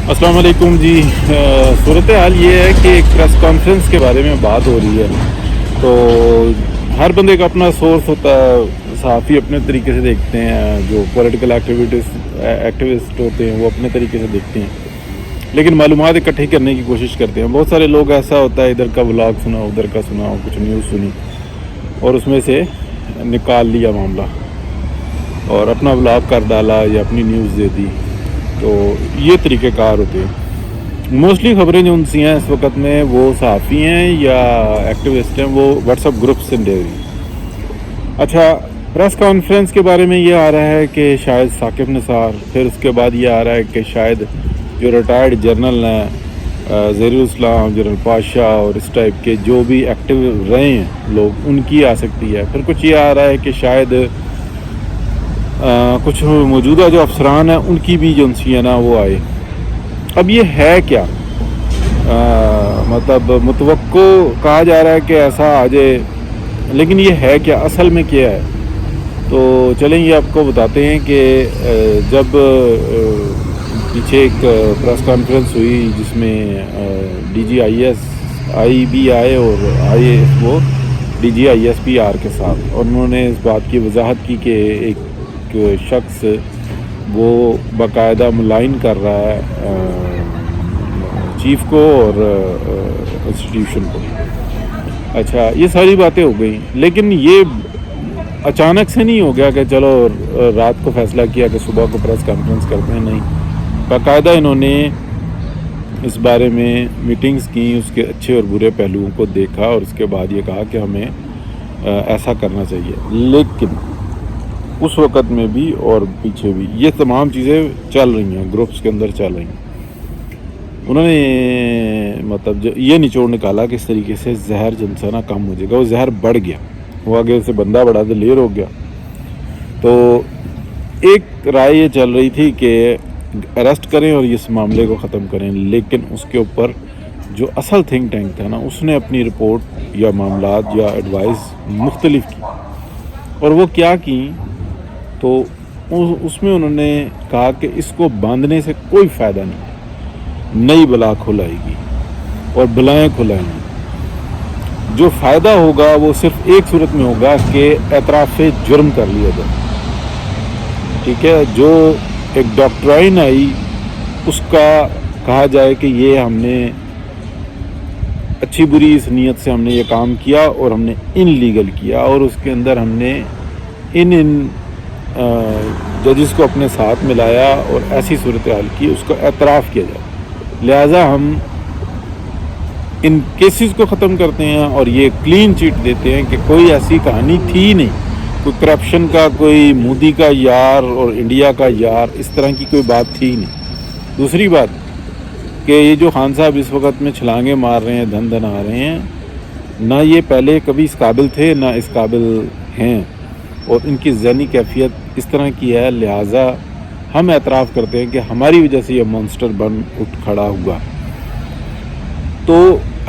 السلام علیکم جی. صورتحال یہ ہے کہ ایک پریس کانفرنس کے بارے میں بات ہو رہی ہے. تو ہر بندے کا اپنا سورس ہوتا ہے. صحافی اپنے طریقے سے دیکھتے ہیں, جو پولیٹیکل ایکٹیوسٹ ہوتے ہیں وہ اپنے طریقے سے دیکھتے ہیں, لیکن معلومات اکٹھی کرنے کی کوشش کرتے ہیں. بہت سارے لوگ ایسا ہوتا ہے, ادھر کا ولاگ سنا, ادھر کا سنا, کچھ نیوز سنی اور اس میں سے نکال لیا معاملہ اور اپنا ولاگ کر ڈالا یا اپنی نیوز دے دی. تو یہ طریقہ کار ہوتے ہیں. موسٹلی خبریں جو ان سی ہیں اس وقت میں, وہ صحافی ہیں یا ایکٹیوسٹ ہیں, وہ واٹس ایپ گروپ سے دے رہی ہیں. اچھا, پریس کانفرنس کے بارے میں یہ آ رہا ہے کہ شاید ثاقب نثار, پھر اس کے بعد یہ آ رہا ہے کہ شاید جو ریٹائرڈ جرنل ہیں, ظہیر الاسلام, جنرل پاشا اور اس ٹائپ کے جو بھی ایکٹیو رہے ہیں لوگ, ان کی آ سکتی ہے. پھر کچھ یہ آ رہا ہے کہ شاید کچھ موجودہ جو افسران ہیں ان کی بھی جو سی ہے نا وہ آئے. اب یہ ہے کیا, مطلب متوقع کہا جا رہا ہے کہ ایسا آ جائے, لیکن یہ ہے کیا, اصل میں کیا ہے. تو چلیں یہ آپ کو بتاتے ہیں کہ جب پیچھے ایک پریس کانفرنس ہوئی جس میں D G I S I بی آئے اور آئے وہ D G I S P R کے ساتھ, اور انہوں نے اس بات کی وضاحت کی کہ ایک شخص وہ باقاعدہ ملائن کر رہا ہے چیف کو اور انسٹیٹیوشن کو. اچھا, یہ ساری باتیں ہو گئیں, لیکن یہ اچانک سے نہیں ہو گیا کہ چلو رات کو فیصلہ کیا کہ صبح کو پریس کانفرنس کرتے ہیں. نہیں, باقاعدہ انہوں نے اس بارے میں میٹنگز کی, اس کے اچھے اور برے پہلوؤں کو دیکھا اور اس کے بعد یہ کہا کہ ہمیں ایسا کرنا چاہیے. لیکن اس وقت میں بھی اور پیچھے بھی یہ تمام چیزیں چل رہی ہیں, گروپس کے اندر چل رہی ہیں. انہوں نے مطلب جو یہ نچوڑ نکالا کہ اس طریقے سے زہر جنسانہ کم ہو جائے گا. وہ زہر بڑھ گیا, وہ آگے سے بندہ بڑا دلیر ہو گیا. تو ایک رائے یہ چل رہی تھی کہ اریسٹ کریں اور اس معاملے کو ختم کریں, لیکن اس کے اوپر جو اصل تھنک ٹینک تھا نا, اس نے اپنی رپورٹ یا معاملات یا ایڈوائز مختلف کی. اور وہ کیا کی, تو اس میں انہوں نے کہا کہ اس کو باندھنے سے کوئی فائدہ نہیں, نئی بلا کھلائے گی اور بلائیں کھلائیں گی. جو فائدہ ہوگا وہ صرف ایک صورت میں ہوگا کہ اعتراف جرم کر لیا جائے. ٹھیک ہے, جو ایک ڈاکٹرائن آئی اس کا کہا جائے کہ یہ ہم نے اچھی بری اس نیت سے ہم نے یہ کام کیا اور ہم نے ان لیگل کیا, اور اس کے اندر ہم نے ان ججز کو اپنے ساتھ ملایا اور ایسی صورتحال کی, اس کو اعتراف کیا جائے. لہٰذا ہم ان کیسز کو ختم کرتے ہیں اور یہ کلین چٹ دیتے ہیں کہ کوئی ایسی کہانی تھی نہیں, کوئی کرپشن کا, کوئی مودی کا یار اور انڈیا کا یار, اس طرح کی کوئی بات تھی نہیں. دوسری بات کہ یہ جو خان صاحب اس وقت میں چھلانگیں مار رہے ہیں, دھن دھن آ رہے ہیں, نہ یہ پہلے کبھی اس قابل تھے نہ اس قابل ہیں, اور ان کی ذہنی کیفیت اس طرح کی ہے. لہٰذا ہم اعتراف کرتے ہیں کہ ہماری وجہ سے یہ مانسٹر بن اٹھ کھڑا ہوا. تو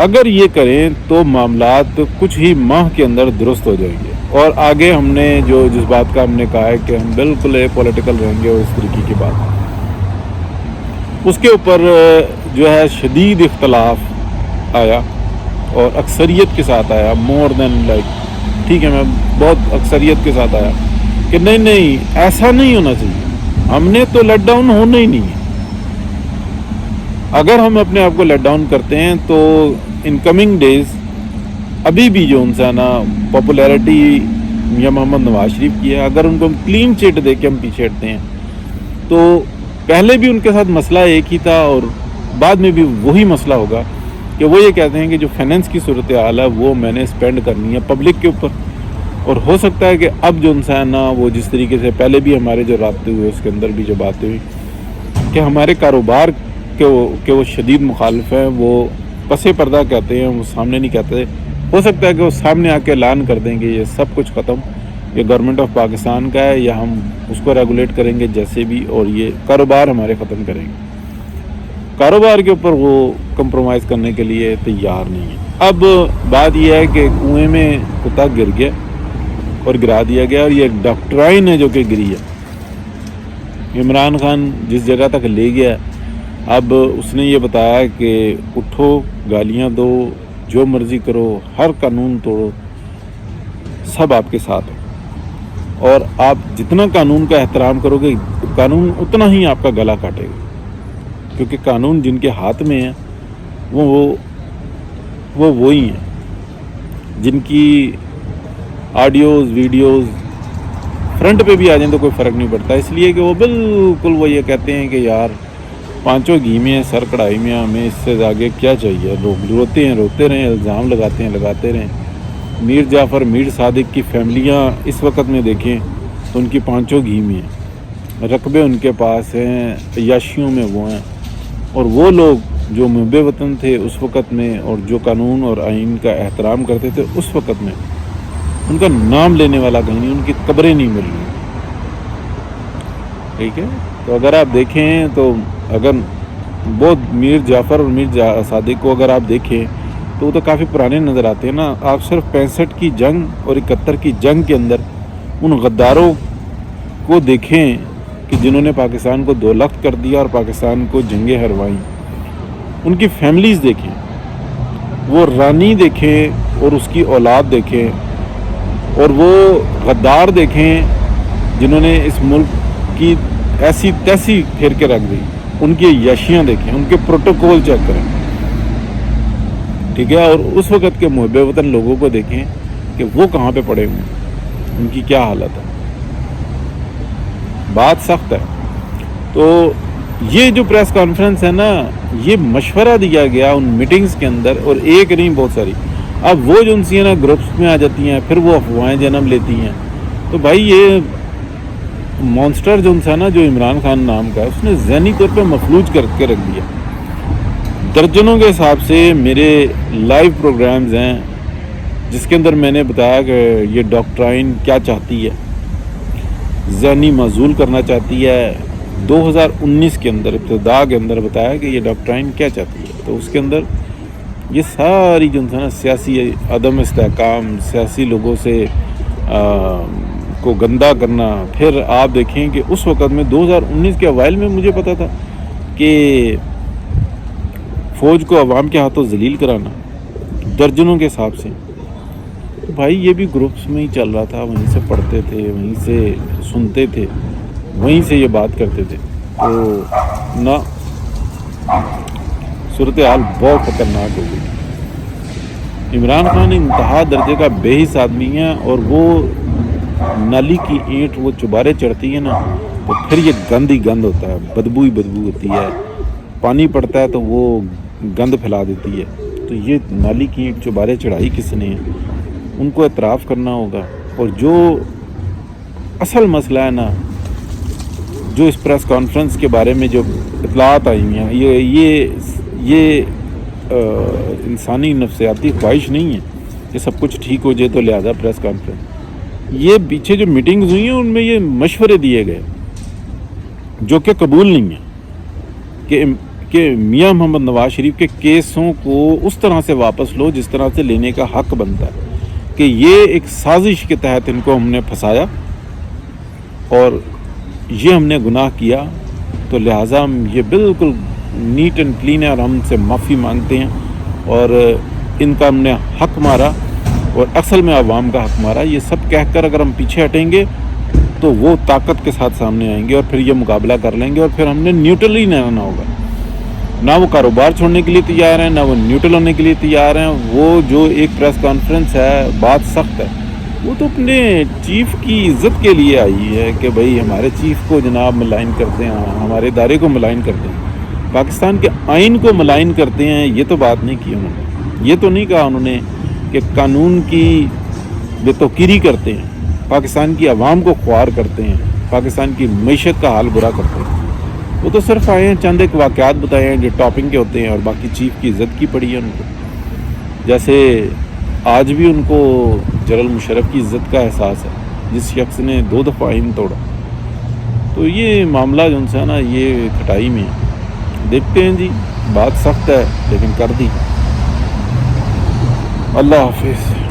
اگر یہ کریں تو معاملات کچھ ہی ماہ کے اندر درست ہو جائیں گے, اور آگے ہم نے جس بات کا ہم نے کہا ہے کہ ہم بالکل پولیٹیکل رہیں گے اور اس طریقے کی بات, اس کے اوپر جو ہے شدید اختلاف آیا اور اکثریت کے ساتھ آیا, مور دین لائک, ٹھیک ہے, میں بہت اکثریت کے ساتھ آیا کہ نہیں ایسا نہیں ہونا چاہیے, ہم نے تو لیٹ ڈاؤن ہونا ہی نہیں ہے. اگر ہم اپنے آپ کو لیٹ ڈاؤن کرتے ہیں تو ان کمنگ ڈیز ابھی بھی جو ان سے نا پاپولیرٹی یا محمد نواز شریف کی ہے, اگر ان کو ہم کلین چٹ دے کے ہم پیچھے ہٹتے ہیں تو پہلے بھی ان کے ساتھ مسئلہ ایک ہی تھا اور بعد میں بھی وہی مسئلہ ہوگا کہ وہ یہ کہتے ہیں کہ جو فائنینس کی صورتحال ہے وہ میں نے اسپینڈ کرنی ہے پبلک کے اوپر. اور ہو سکتا ہے کہ اب جو انسان نا وہ جس طریقے سے پہلے بھی ہمارے جو رابطے ہوئے اس کے اندر بھی جو باتیں ہوئی کہ ہمارے کاروبار کے وہ شدید مخالف ہیں, وہ پس پردہ کہتے ہیں, وہ سامنے نہیں کہتے. ہو سکتا ہے کہ وہ سامنے آ کے اعلان کر دیں گے یہ سب کچھ ختم, یہ گورنمنٹ آف پاکستان کا ہے, یا ہم اس کو ریگولیٹ کریں گے جیسے بھی, اور یہ کاروبار ہمارے ختم کریں گے. کاروبار کے اوپر وہ کمپرومائز کرنے کے لیے تیار نہیں ہے. اب بات یہ ہے کہ کنویں میں کتا گر گیا اور گرا دیا گیا, اور یہ ایک ڈاکٹرائن ہے جو کہ گری ہے. عمران خان جس جگہ تک لے گیا اب اس نے یہ بتایا کہ اٹھو، گالیاں دو، جو مرضی کرو، ہر قانون توڑو، سب آپ کے ساتھ ہے، اور آپ جتنا قانون کا احترام کرو گے قانون اتنا ہی آپ کا گلا کاٹے گا، کیونکہ قانون جن کے ہاتھ میں ہے وہ وہی ہیں جن کی آڈیوز ویڈیوز فرنٹ پہ بھی آ جائیں تو کوئی فرق نہیں پڑتا، اس لیے کہ وہ بالکل وہ یہ کہتے ہیں کہ یار پانچوں گھی میں ہیں، سر کڑھائی میں، ہمیں اس سے آگے کیا چاہیے، لوگ روتے رہیں، الزام لگاتے رہیں۔ میر جعفر، میر صادق کی فیملیاں اس وقت میں دیکھیں تو ان کی پانچوں گھی میں ہیں، رقبے ان کے پاس ہیں، عیاشیوں میں وہ ہیں، اور وہ لوگ جو محب وطن تھے اس وقت میں اور جو قانون اور آئین کا احترام کرتے تھے اس وقت میں، ان کا نام لینے والا کہیں نہیں، ان کی قبریں نہیں مل رہی، ٹھیک ہے۔ تو اگر آپ دیکھیں تو اگر بہت میر جعفر اور میر صادق کو اگر آپ دیکھیں تو وہ تو کافی پرانے نظر آتے ہیں نا، آپ صرف 65 کی جنگ اور 71 کی جنگ کے اندر ان غداروں کو دیکھیں کہ جنہوں نے پاکستان کو دولخت کر دیا اور پاکستان کو جنگیں ہروائیں، ان کی فیملیز دیکھیں، وہ رانی دیکھیں اور اس کی اولاد دیکھیں، اور وہ غدار دیکھیں جنہوں نے اس ملک کی ایسی تیسی پھیر کے رکھ دی، ان کی عیاشیاں دیکھیں، ان کے پروٹوکول چیک کریں، ٹھیک ہے، اور اس وقت کے محب وطن لوگوں کو دیکھیں کہ وہ کہاں پہ پڑے ہوئے ہیں، ان کی کیا حالت ہے، بات سخت ہے۔ تو یہ جو پریس کانفرنس ہے نا، یہ مشورہ دیا گیا ان میٹنگز کے اندر، اور ایک نہیں بہت ساری، اب وہ جو ان سی نا گروپس میں آ جاتی ہیں، پھر وہ افواہیں جنم لیتی ہیں، تو بھائی یہ مانسٹر جو ہے نا، جو عمران خان نام کا ہے، اس نے ذہنی طور پہ مفلوج کر کے رکھ دیا۔ درجنوں کے حساب سے میرے لائیو پروگرامز ہیں جس کے اندر میں نے بتایا کہ یہ ڈاکٹرائن کیا چاہتی ہے، ذہنی معزول کرنا چاہتی ہے۔ 2019 کے اندر ابتدا کے اندر بتایا کہ یہ ڈاکٹرائن کیا چاہتی ہے، تو اس کے اندر یہ ساری جو ہے نا سیاسی عدم استحکام، سیاسی لوگوں سے کو گندہ کرنا، پھر آپ دیکھیں کہ اس وقت میں 2019 کے اوائل میں مجھے پتا تھا کہ فوج کو عوام کے ہاتھوں ذلیل کرانا درجنوں کے حساب سے، تو بھائی یہ بھی گروپس میں ہی چل رہا تھا، وہیں سے پڑھتے تھے، وہیں سے سنتے تھے، وہیں سے یہ بات کرتے تھے، تو نہ صورتحال بہت خطرناک ہو گئی۔ عمران خان انتہا درجے کا بے حس آدمی ہے، اور وہ نالی کی اینٹ وہ چبارے چڑھتی ہے نا تو پھر یہ گند ہی گند ہوتا ہے، بدبو ہی بدبو ہوتی ہے، پانی پڑتا ہے تو وہ گند پھیلا دیتی ہے، تو یہ نالی کی اینٹ چبارے چڑھائی کس نے، ان کو اعتراف کرنا ہوگا۔ اور جو اصل مسئلہ ہے نا، جو اس پریس کانفرنس کے بارے میں جو اطلاعات آئی ہیں، یہ انسانی نفسیاتی خواہش نہیں ہے کہ سب کچھ ٹھیک ہو جائے تو لہذا پریس کانفرنس، یہ پیچھے جو میٹنگز ہوئی ہیں ان میں یہ مشورے دیے گئے جو کہ قبول نہیں ہیں کہ میاں محمد نواز شریف کے کیسوں کو اس طرح سے واپس لو جس طرح سے لینے کا حق بنتا ہے، کہ یہ ایک سازش کے تحت ان کو ہم نے پھنسایا اور یہ ہم نے گناہ کیا، تو لہٰذا ہم یہ بالکل نیٹ اینڈ کلین ہے اور ہم سے معافی مانگتے ہیں، اور ان کا ہم نے حق مارا اور اصل میں عوام کا حق مارا، یہ سب کہہ کر اگر ہم پیچھے ہٹیں گے تو وہ طاقت کے ساتھ سامنے آئیں گے اور پھر یہ مقابلہ کر لیں گے، اور پھر ہم نے نیوٹرل ہی رہنا ہوگا، نہ وہ کاروبار چھوڑنے کے لیے تیار ہیں، نہ وہ نیوٹرل ہونے کے لیے تیار ہیں۔ وہ جو ایک پریس کانفرنس ہے، بات سخت ہے، وہ تو اپنے چیف کی عزت کے لیے آئی ہے کہ بھئی ہمارے چیف کو جناب ملائن کرتے ہیں، ہمارے ادارے کو ملائن کرتے ہیں، پاکستان کے آئین کو ملائن کرتے ہیں، یہ تو بات نہیں کی انہوں نے، یہ تو نہیں کہا انہوں نے کہ قانون کی بے توقیری کرتے ہیں، پاکستان کی عوام کو خوار کرتے ہیں، پاکستان کی معیشت کا حال برا کرتے ہیں۔ وہ تو صرف آئے ہیں، چند ایک واقعات بتائے ہیں جو ٹاپنگ کے ہوتے ہیں، اور باقی چیف کی عزت کی پڑی ہے ان کو، جیسے آج بھی ان کو جنرل مشرف کی عزت کا احساس ہے جس شخص نے 2 دفعہ آئین توڑا۔ تو یہ معاملہ جو ہے نا یہ کھٹائی میں ہے، دیکھتے ہیں جی، بات سخت ہے لیکن کر دی۔ اللہ حافظ۔